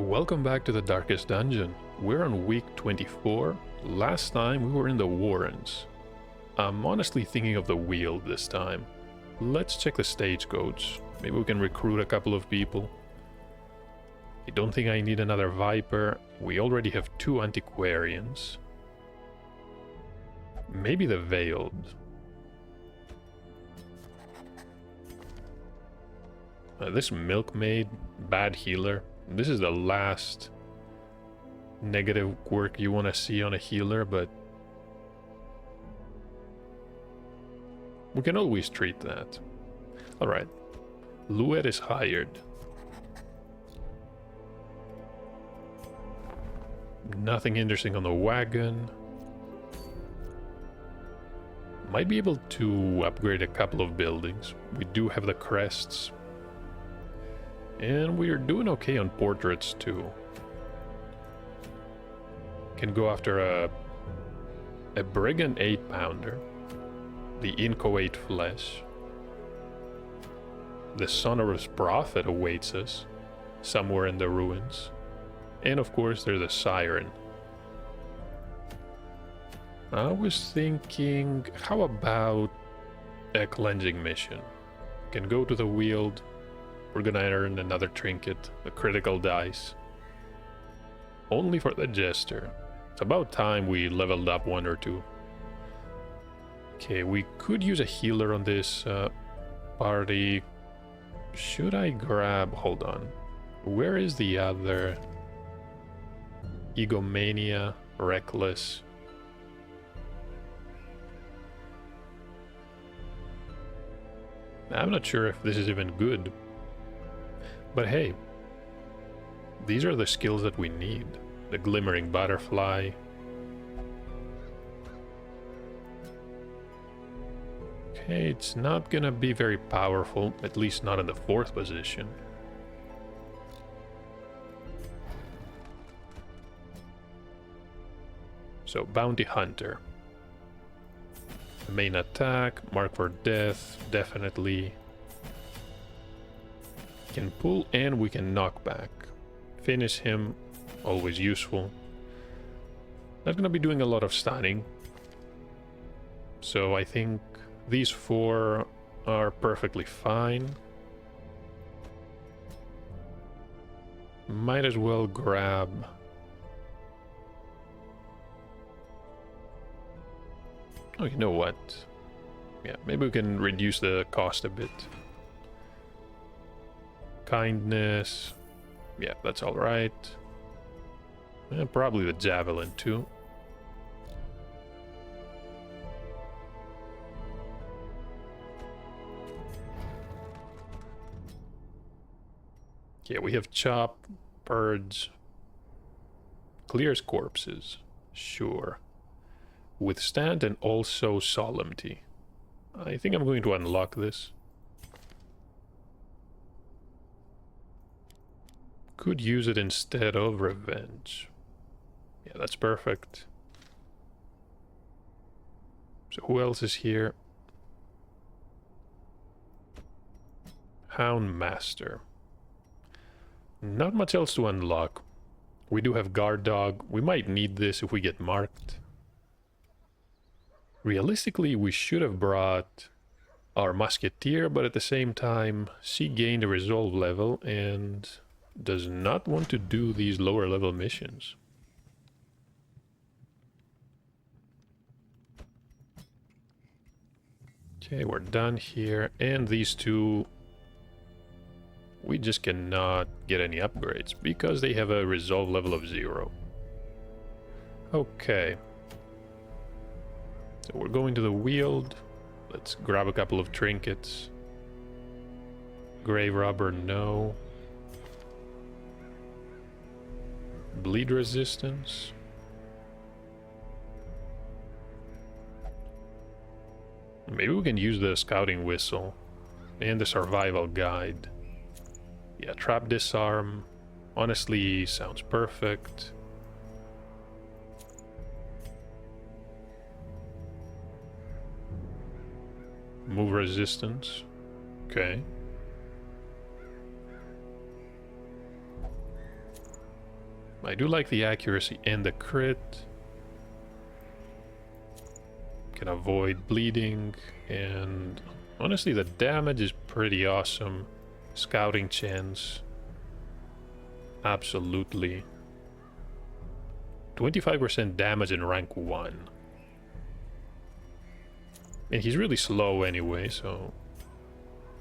Welcome back to the Darkest Dungeon. We're on week 24. Last time we were in the Warrens. I'm honestly thinking of the Weald this time. Let's check the stagecoach. Maybe we can recruit a couple of people. I don't think I need another Viper. We already have 2 Antiquarians. Maybe the Veiled. This Milkmaid, bad healer. This is the last negative quirk you want to see on a healer, but we can always treat that. Alright. Luet is hired. Nothing interesting on the wagon. Might be able to upgrade a couple of buildings. We do have the crests. And we're doing okay on portraits too. Can go after a Brigand 8-pounder. The Inchoate Flesh. The Sonorous Prophet awaits us somewhere in the ruins. And of course there's a Siren. I was thinking, how about a cleansing mission? Can go to the Weald. We're gonna earn another trinket, a critical dice. Only for the Jester. It's about time we leveled up 1 or 2. Okay, we could use a healer on this party. Should I grab... Hold on. Where is the other? Egomania, Reckless. I'm not sure if this is even good. But hey, these are the skills that we need. The Glimmering Butterfly. Okay, it's not gonna be very powerful, at least not in the 4th position. So, Bounty Hunter. Main attack, mark for death, definitely. Can pull and we can knock back. Finish him, always useful. Not gonna be doing a lot of stunning. So I think these 4 are perfectly fine. Might as well grab... Oh, you know what? Yeah, maybe we can reduce the cost a bit. Kindness. Yeah, that's alright. And probably the Javelin too. Yeah, we have Chop, Purge, Clears Corpses. Sure. Withstand and also Solemnity. I think I'm going to unlock this. Could use it instead of Revenge. Yeah, that's perfect. So who else is here? Hound Master. Not much else to unlock. We do have Guard Dog. We might need this if we get marked. Realistically, we should have brought our Musketeer, but at the same time, she gained a Resolve level and does not want to do these lower level missions. Okay, we're done here. And these 2, we just cannot get any upgrades because they have a Resolve level of 0. Okay. So we're going to the Weald. Let's grab a couple of trinkets. Grave Robber, no. Bleed resistance. Maybe we can use the Scouting Whistle and the Survival Guide. Yeah, Trap Disarm. Honestly, sounds perfect. Move resistance. Okay. I do like the accuracy and the crit. Can avoid bleeding, and honestly the damage is pretty awesome. Scouting chance. Absolutely. 25% damage in rank 1. And he's really slow anyway, so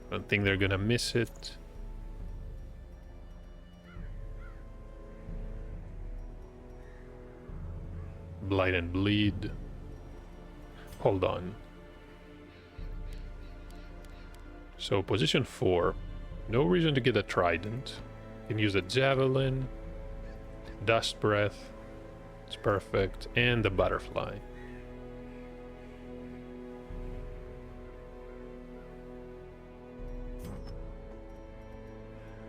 I don't think they're gonna miss it. Blight and bleed. Hold on. So position 4. No reason to get a trident. You can use a javelin. Dust breath. It's perfect. And the butterfly.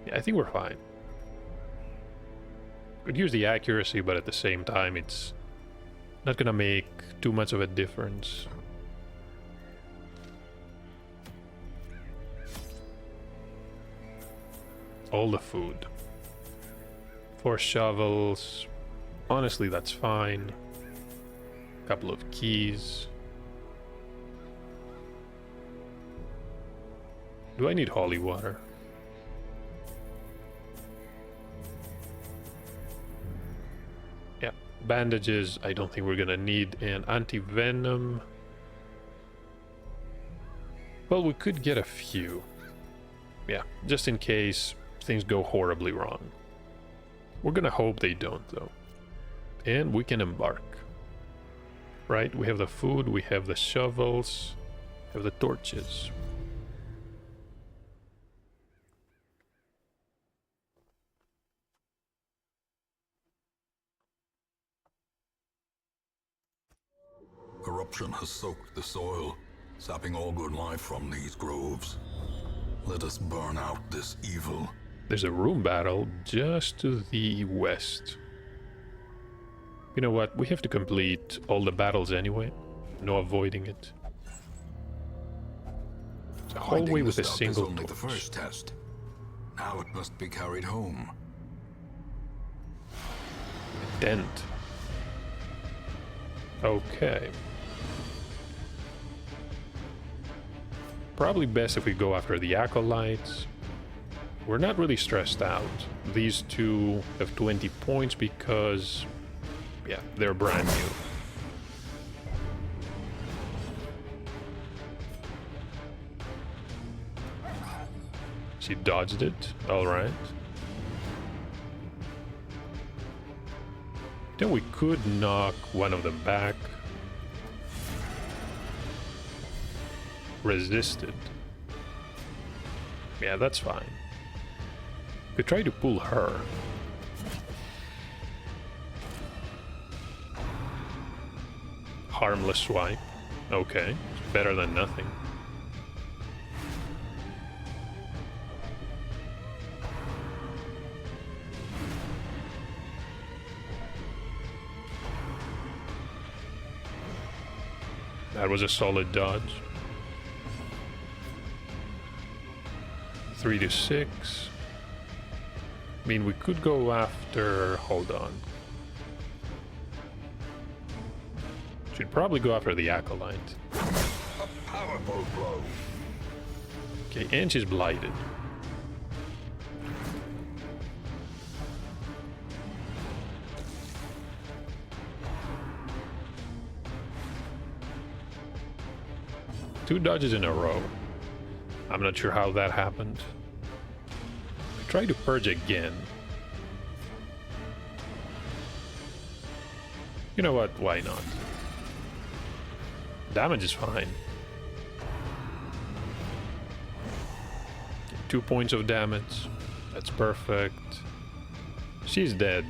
Yeah, I think we're fine. Could use the accuracy, but at the same time it's not gonna make too much of a difference. All the food. 4 shovels. Honestly, that's fine. Couple of keys. Do I need holy water? Yeah, bandages I don't think we're gonna need, and anti-venom. Well, we could get a few. Yeah, just in case things go horribly wrong. We're gonna hope they don't, though. And we can embark. Right, we have the food, we have the shovels, we have the torches. Corruption has soaked the soil, sapping all good life from these groves. Let us burn out this evil. There's a room battle just to the west. You know what? We have to complete all the battles anyway. No avoiding it. It's a hallway with a single only torch. the first test. Now it must be carried home. Dent. Okay. Probably best if we go after the acolytes. We're not really stressed out. These two have 20 points because, yeah, they're brand new. She dodged it. All right. Then we could knock one of them back. Resisted. Yeah, that's fine. Could try to pull her. Harmless swipe. Okay, it's better than nothing. That was a solid dodge. 3 to 6. I mean, we could go after... Hold on. Should probably go after the acolyte. A powerful blow. Okay, and she's blighted. Two dodges in a row. I'm not sure how that happened. Try to purge again. You know what? Why not? Damage is fine. 2 points of damage. That's perfect. She's dead.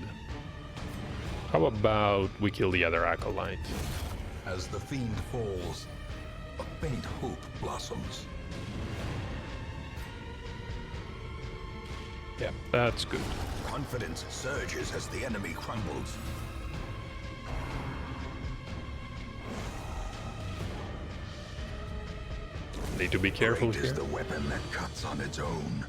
How about we kill the other acolyte? As the fiend falls, a faint hope blossoms. Yeah, that's good. Confidence surges as the enemy crumbles. Need to be careful Great here. is the weapon that cuts on its own.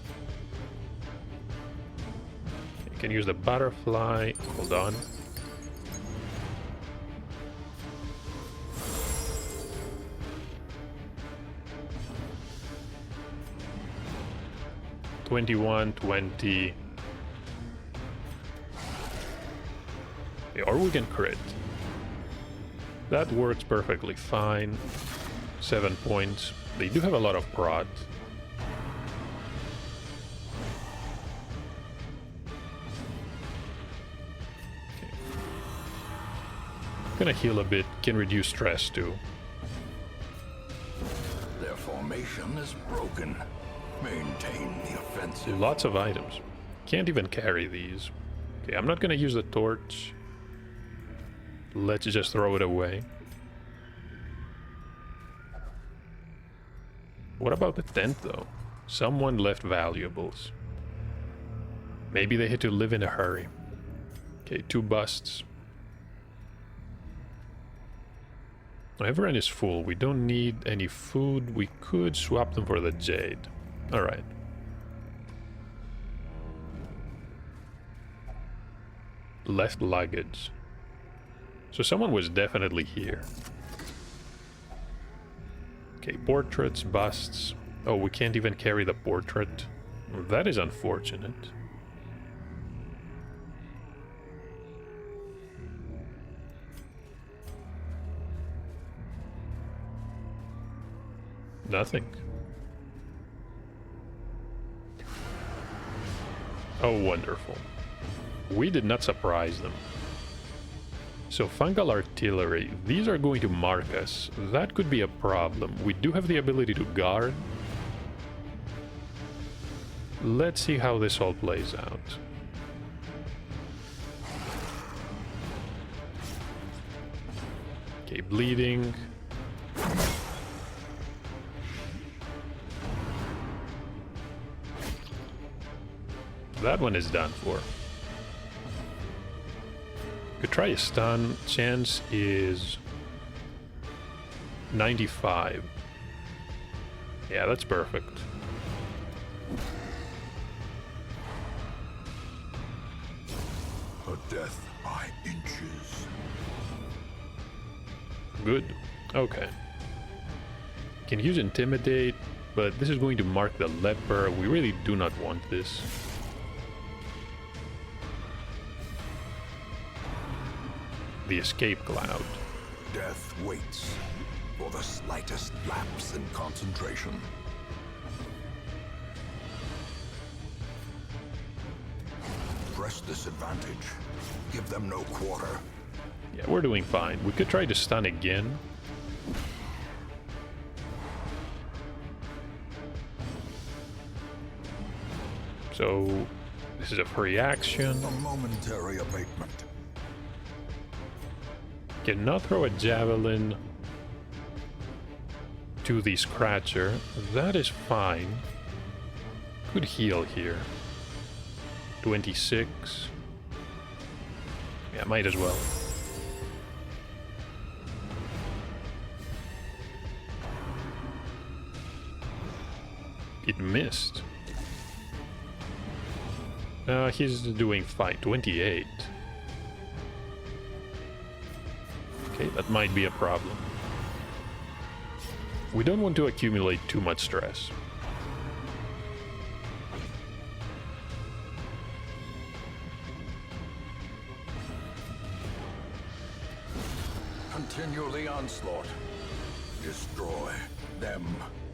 Can use the butterfly. Hold on. $21, $20. Okay, or we can crit. That works perfectly fine. 7 points. They do have a lot of prod. Okay. Gonna heal a bit. Can reduce stress too. Their formation is broken. Maintain the offensive. Lots of items. Can't even carry these. Okay, I'm not gonna use the torch. Let's just throw it away. What about the tent though? Someone left valuables. Maybe they had to live in a hurry. Okay, 2 busts. Everyone is full. We don't need any food. We could swap them for the jade. Alright. Left luggage. So someone was definitely here. Okay, portraits, busts. Oh, we can't even carry the portrait. That is unfortunate. Nothing. Oh, wonderful. We did not surprise them. So, fungal artillery. These are going to mark us. That could be a problem. We do have the ability to guard. Let's see how this all plays out. Okay, bleeding. That one is done for. Could try a stun. Chance is 95. Yeah, that's perfect. A death by inches. Good. Okay. Can use intimidate, but this is going to mark the leper. We really do not want this. The escape cloud. Death waits for the slightest lapse in concentration. Press this advantage. Give them no quarter. Yeah, we're doing fine. We could try to stun again. So, this is a free action. A momentary abatement. Cannot throw a javelin to the scratcher. That is fine. Could heal here. 26. Yeah, might as well. It missed. He's doing fine. 28. Okay, that might be a problem. We don't want to accumulate too much stress. Continue the onslaught. Destroy them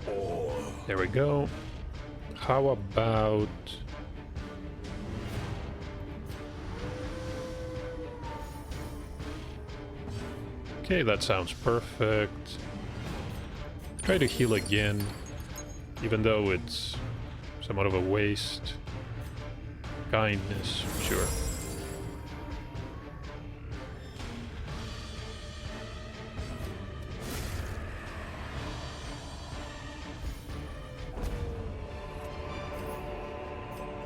all. There we go. How about... Okay, that sounds perfect. Try to heal again, even though it's somewhat of a waste. Kindness, sure.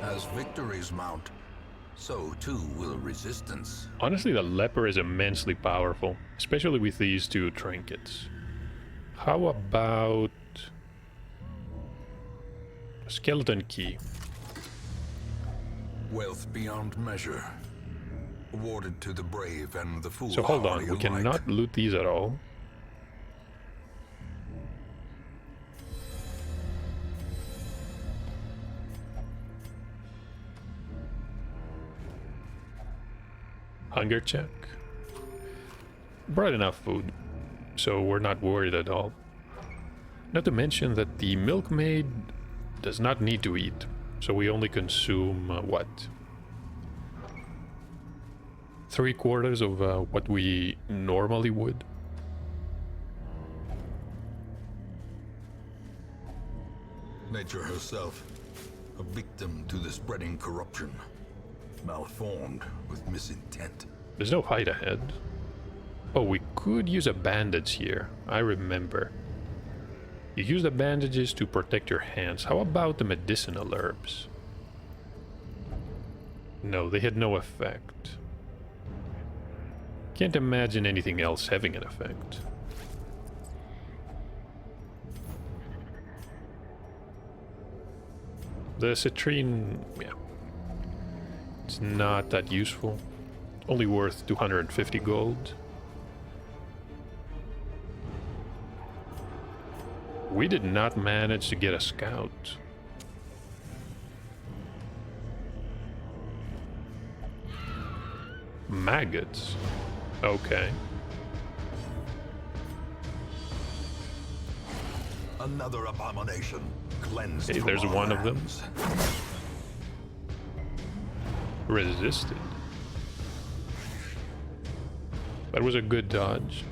As victories mount, so too will resistance. Honestly, the leper is immensely powerful, especially with these 2 trinkets. How about a skeleton key? Wealth beyond measure. Awarded to the brave and the foolhardy So hold on, we alike. cannot loot these at all. Hunger check. Brought enough food, so we're not worried at all. Not to mention that the milkmaid does not need to eat, so we only consume, what? 3/4 of what we normally would. Nature herself, a victim to the spreading corruption. Malformed with misintent. There's no fight ahead. Oh, we could use a bandage here. I remember. You use the bandages to protect your hands. How about the medicinal herbs? No, they had no effect. Can't imagine anything else having an effect. The citrine, yeah. It's not that useful. Only worth 250 gold. We did not manage to get a scout. Maggots. Okay. Another abomination cleansed. Hey, from there's our one of them. hands. Resisted. That was a good dodge.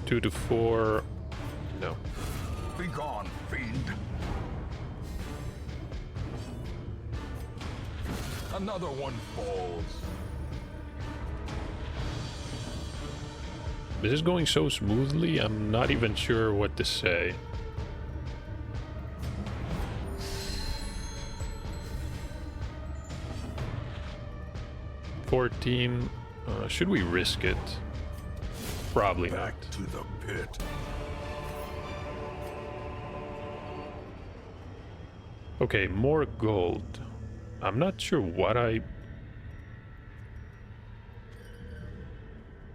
Two to four. No. Begone, fiend. Another one falls. This is going so smoothly, I'm not even sure what to say. Should we risk it? Probably not. Back to the pit. Okay, more gold. I'm not sure what I...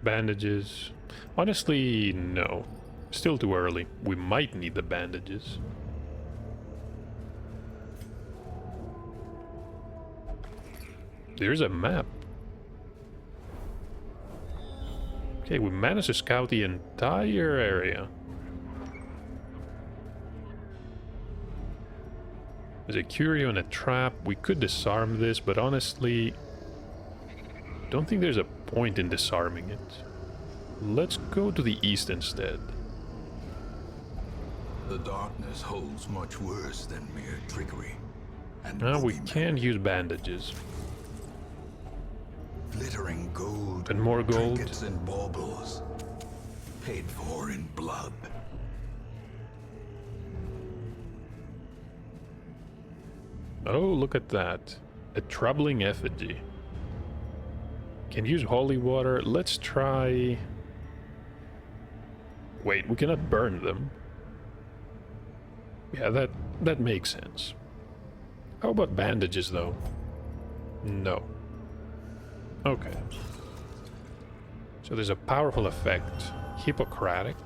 Bandages. Honestly, no. Still too early. We might need the bandages. There's a map. Okay, we managed to scout the entire area. There's a curio and a trap. We could disarm this, but honestly, don't think there's a point in disarming it. Let's go to the east instead. The darkness holds much worse than mere trickery. And Now we boogeymen. can use bandages. Glittering gold. And more gold. Trinkets and baubles. Paid for in blood. Oh, look at that. A troubling effigy. Can use holy water. Let's try... Wait, we cannot burn them. Yeah, that makes sense. How about bandages, though? No. Okay. So there's a powerful effect. Hippocratic.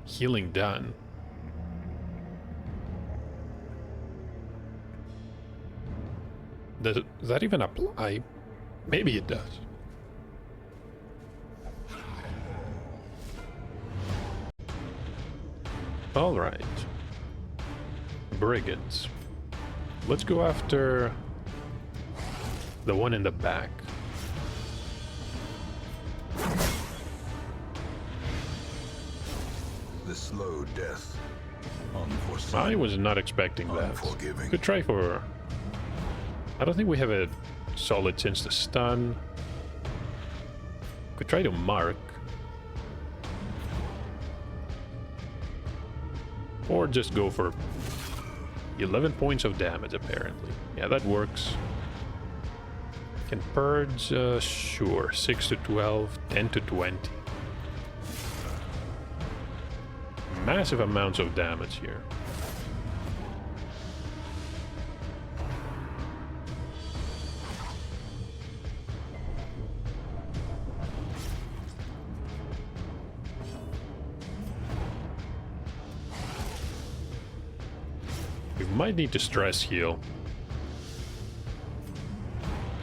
Healing done. Does that even apply? Maybe it does. Alright. Brigands. Let's go after the one in the back. The slow death. Unforeseen. I was not expecting that. Unforgiving. Good try for... I don't think we have a solid chance to stun. Could try to mark. Or just go for 11 points of damage, apparently. Yeah, that works. Can purge, sure. 6 to 12, 10 to 20. massive amounts of damage here. We might need to stress heal.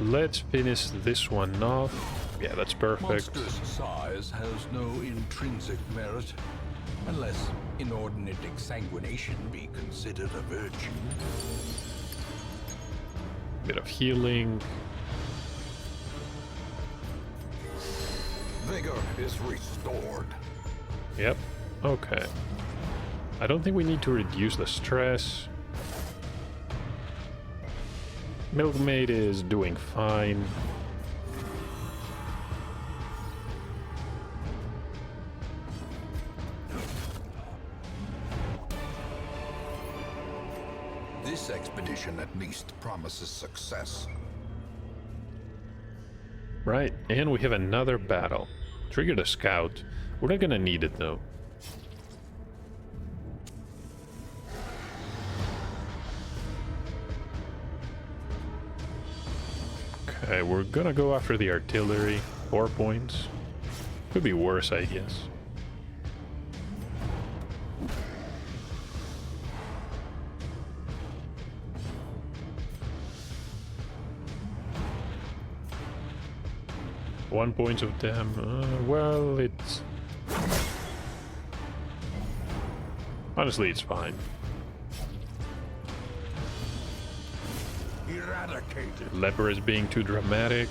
Let's finish this one off. Yeah, that's perfect. Monstrous size has no intrinsic merit, unless inordinate exsanguination be considered a virtue. Bit of healing. Vigor is restored. Yep. Okay. I don't think we need to reduce the stress. Milkmaid is doing fine. This expedition at least promises success. Right, and we have another battle. Trigger the scout. We're not gonna need it though. Okay, we're gonna go after the artillery. 4 points. Could be worse, I guess. One point of damage. Well, it's... honestly, it's fine. Eradicated. Leper is being too dramatic.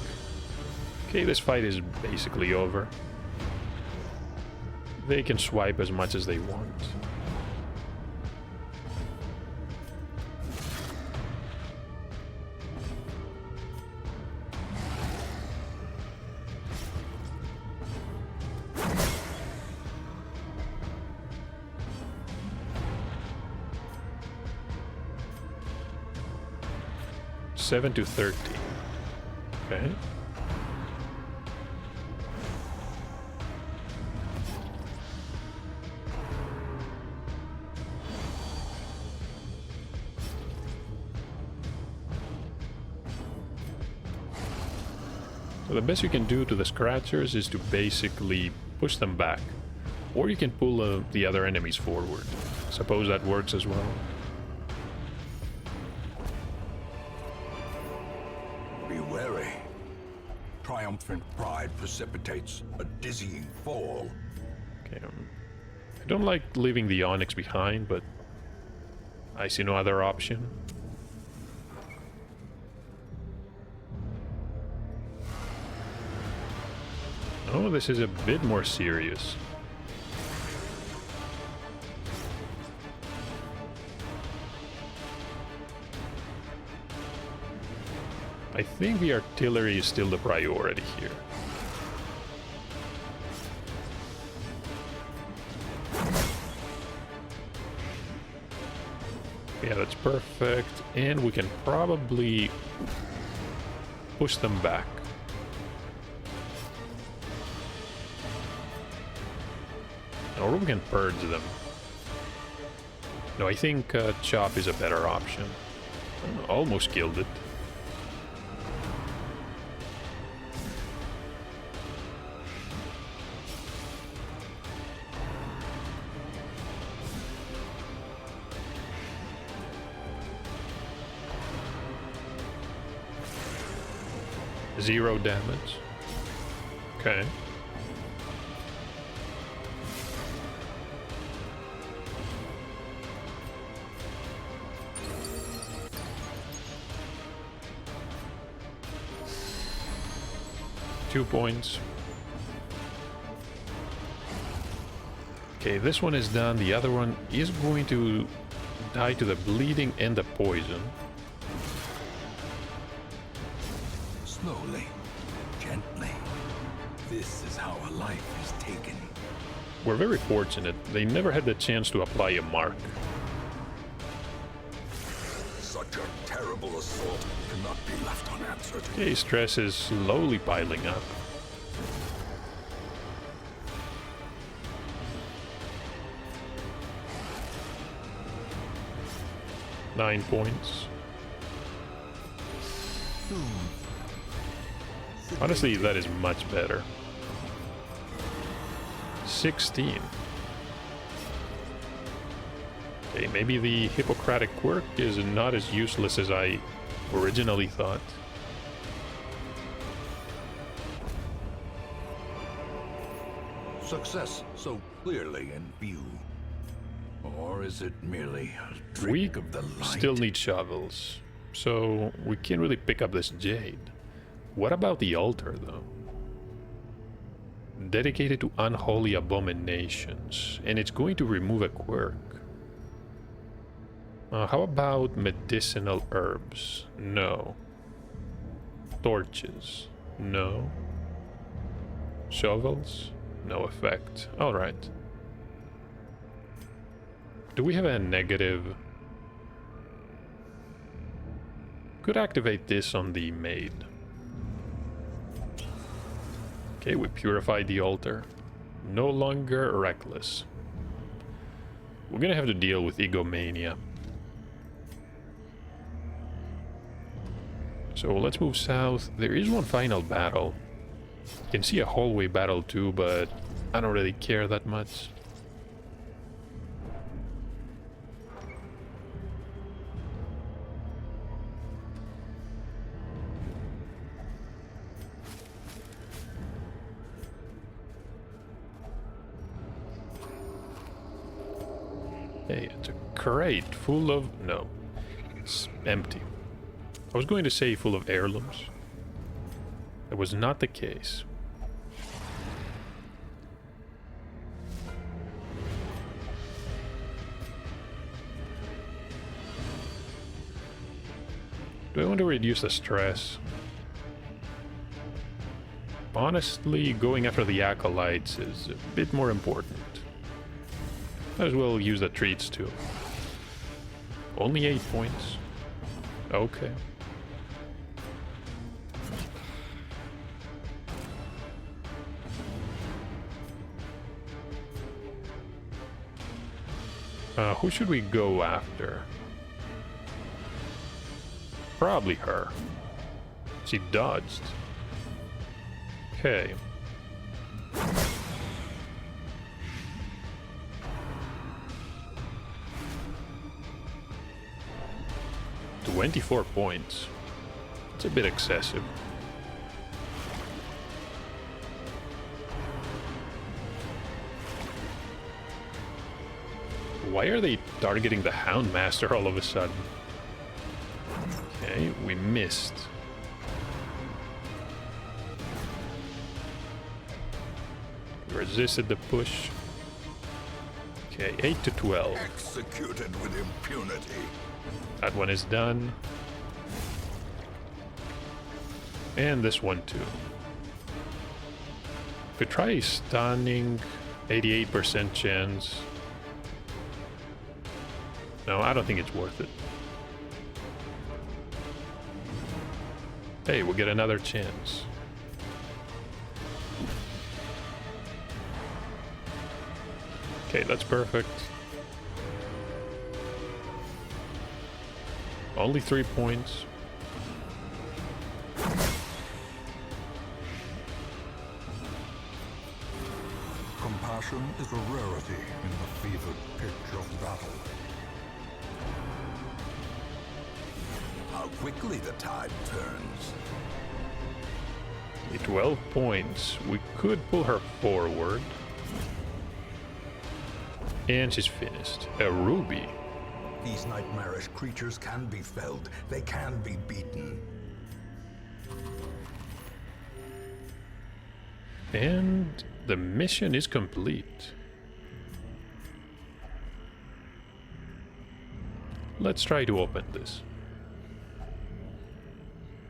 Okay, this fight is basically over. They can swipe as much as they want. Seven to 30. Okay. So the best you can do to the scratchers is to basically push them back. Or you can pull the other enemies forward. Suppose that works as well. Be wary. Triumphant pride precipitates a dizzying fall. Okay, I don't like leaving the Onyx behind, but I see no other option. Oh, this is a bit more serious. I think the artillery is still the priority here. Yeah, that's perfect. And we can probably push them back. Or we can purge them. No, I think Chop is a better option. Almost killed it. Zero damage. Okay. Two points. Okay, this one is done. The other one is going to die to the bleeding and the poison. Slowly, gently. This is how a life is taken. We're very fortunate. They never had the chance to apply a mark. Such a terrible assault cannot be left unanswered. Okay, stress is slowly piling up. 9 points. Honestly, that is much better. 16. Okay, maybe the Hippocratic quirk is not as useless as I originally thought. Success so clearly in view. Or is it merely a trick We of the light? still need shovels, so we can't really pick up this jade. What about the altar, though? Dedicated to unholy abominations, and it's going to remove a quirk. How about medicinal herbs? No. Torches? No. Shovels? No effect. Alright. Do we have a negative? Could activate this on the maid. Okay, we purified the altar. No longer reckless. We're gonna have to deal with egomania. So let's move south. There is one final battle. You can see a hallway battle too, but I don't really care that much. Hey, it's a crate full of... no. It's empty. I was going to say full of heirlooms. That was not the case. Do I want to reduce the stress? Honestly, going after the acolytes is a bit more important. Might as well use the treats too. Only 8 points. Okay. Who should we go after? Probably her. She dodged. Okay. $24 points. It's a bit excessive. Why are they targeting the Houndmaster all of a sudden? Okay, we missed. Resisted the push. Okay, 8 to 12. Executed with impunity. That one is done. And this one too. Could try stunning. 88% chance. No, I don't think it's worth it. Hey, we'll get another chance. Okay, that's perfect. Only 3 points. Compassion is a rarity in the fevered pitch of battle. How quickly the tide turns. 12 points. We could pull her forward. And she's finished. A ruby. These nightmarish creatures can be felled. They can be beaten. And the mission is complete. Let's try to open this.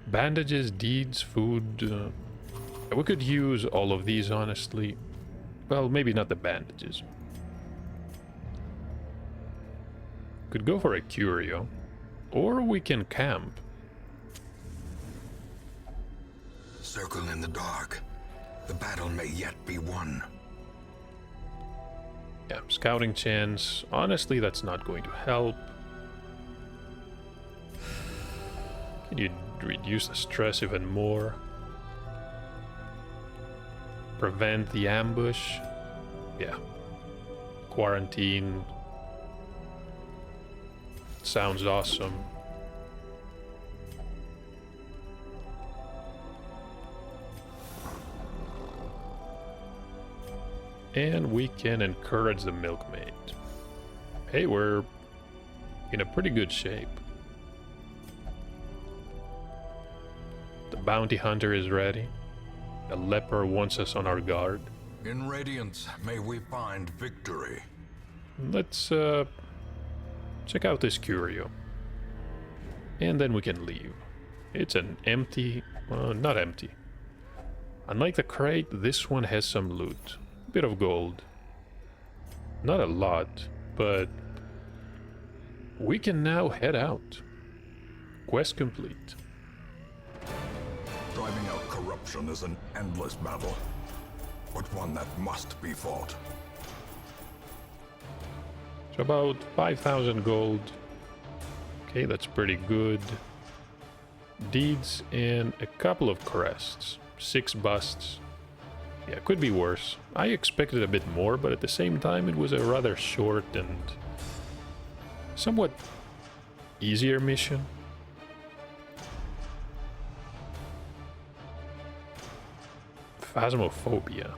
Bandages, deeds, food. We could use all of these, honestly. Well, maybe not the bandages. Could go for a curio. Or we can camp. Circle in the dark. The battle may yet be won. Yeah, scouting chance. Honestly, that's not going to help. Can you reduce the stress even more? Prevent the ambush? Yeah. Quarantine. Sounds awesome. And we can encourage the milkmaid. Hey, we're in a pretty good shape. The bounty hunter is ready. The leper wants us on our guard. In Radiance, may we find victory. Let's check out this curio. And then we can leave. It's an empty... not empty. Unlike the crate, this one has some loot. A bit of gold. Not a lot, but... we can now head out. Quest complete. Driving out corruption is an endless battle, but one that must be fought. So about 5,000 gold. Okay, that's pretty good. Deeds and a couple of crests. 6 busts. Yeah, could be worse. I expected a bit more, but at the same time it was a rather short and somewhat easier mission. Phasmophobia.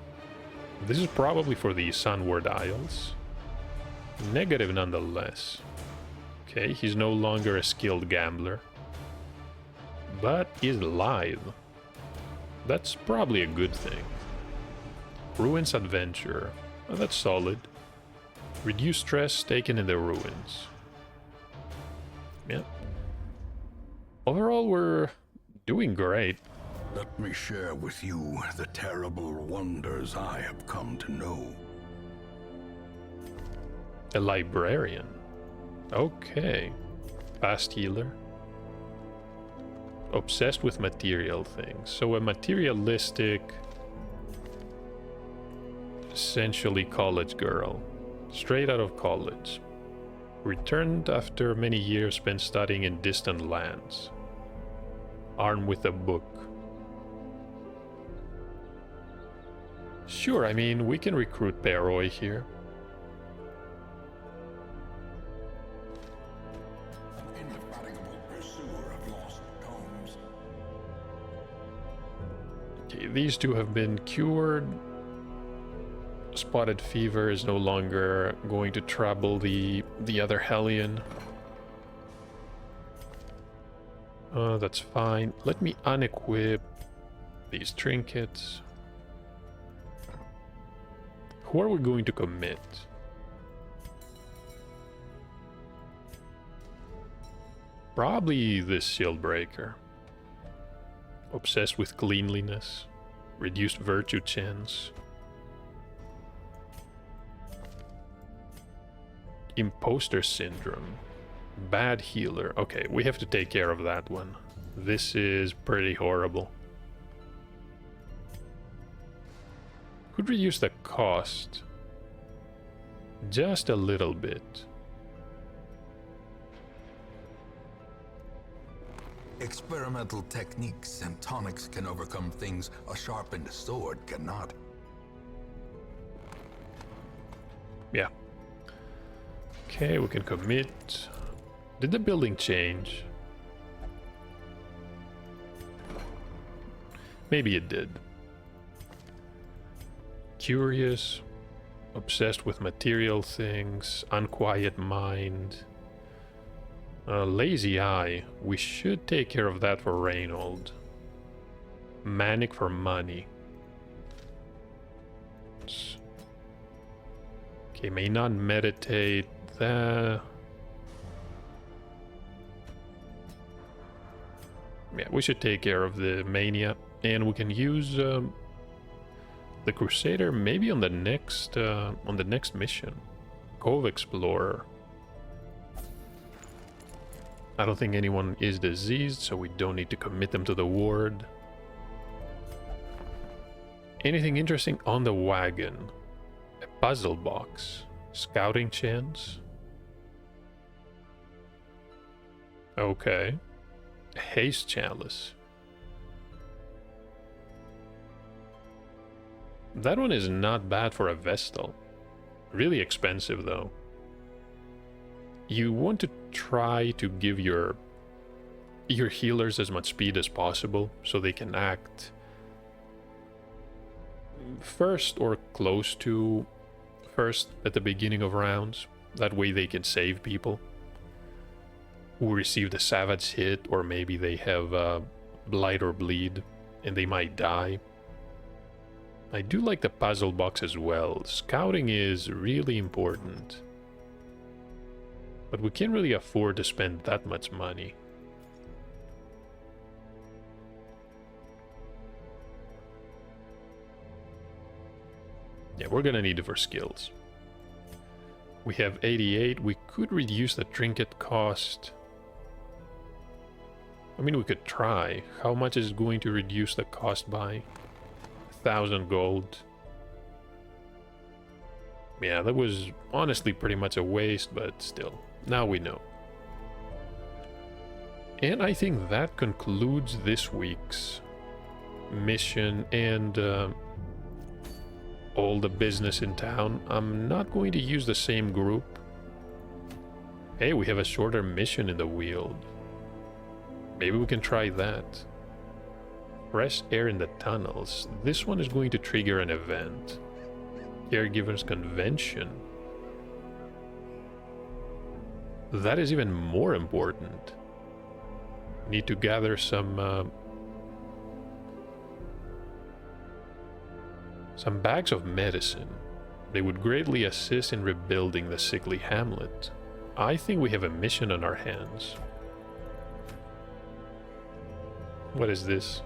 This is probably for the Sunward Isles. Negative nonetheless. Okay, he's no longer a skilled gambler. But is alive. That's probably a good thing. Ruins Adventure. Oh, that's solid. Reduce stress taken in the ruins. Yeah. Overall, we're doing great. Let me share with you the terrible wonders I have come to know. A librarian. Okay. Fast healer. Obsessed with material things. So a materialistic... essentially college girl. Straight out of college. Returned after many years spent studying in distant lands. Armed with a book. Sure, I mean, we can recruit Peroy here. An indefatigable pursuer of lost tomes. Okay, these two have been cured. Spotted fever is no longer going to trouble the other Hellion. That's fine. Let me unequip these trinkets. Who are we going to commit? Probably this Shieldbreaker. Obsessed with cleanliness. Reduced virtue chance. Imposter syndrome. Bad healer. Okay, we have to take care of that one. This is pretty horrible. Could reduce the cost. Just a little bit. Experimental techniques and tonics can overcome things a sharpened sword cannot. Yeah. Okay, we can commit. Did the building change? Maybe it did. Curious, obsessed with material things, unquiet mind, lazy eye. We should take care of that for Reynold. Manic for money. Okay, may not meditate. Yeah, we should take care of the mania, and we can use the Crusader maybe on the next mission. Cove Explorer. I don't think anyone is diseased, so we don't need to commit them to the ward. Anything interesting on the wagon? A puzzle box. Scouting chance. Okay. Haste Chalice. That one is not bad for a Vestal. Really expensive though. You want to try to give your healers as much speed as possible so they can act first or close to first at the beginning of rounds. That way they can save people who received a savage hit, or maybe they have blight or bleed and they might die. I do like the puzzle box as well. Scouting is really important, but we can't really afford to spend that much money. Yeah, we're gonna need it for skills. We have 88. We could reduce the trinket cost. I mean, we could try. How much is it going to reduce the cost by? 1,000 gold. Yeah, that was honestly pretty much a waste, but still, now we know. And I think that concludes this week's mission and all the business in town. I'm not going to use the same group. Hey, we have a shorter mission in the Weald. Maybe we can try that. Fresh air in the tunnels. This one is going to trigger an event. Caregivers Convention. That is even more important. Need to gather some bags of medicine. They would greatly assist in rebuilding the sickly hamlet. I think we have a mission on our hands. What is this?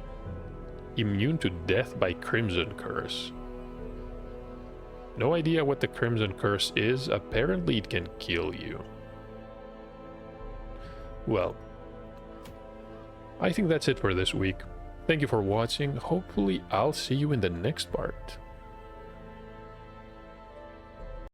Immune to death by Crimson Curse. No idea what the Crimson Curse is. Apparently it can kill you. Well, I think that's it for this week. Thank you for watching. Hopefully I'll see you in the next part.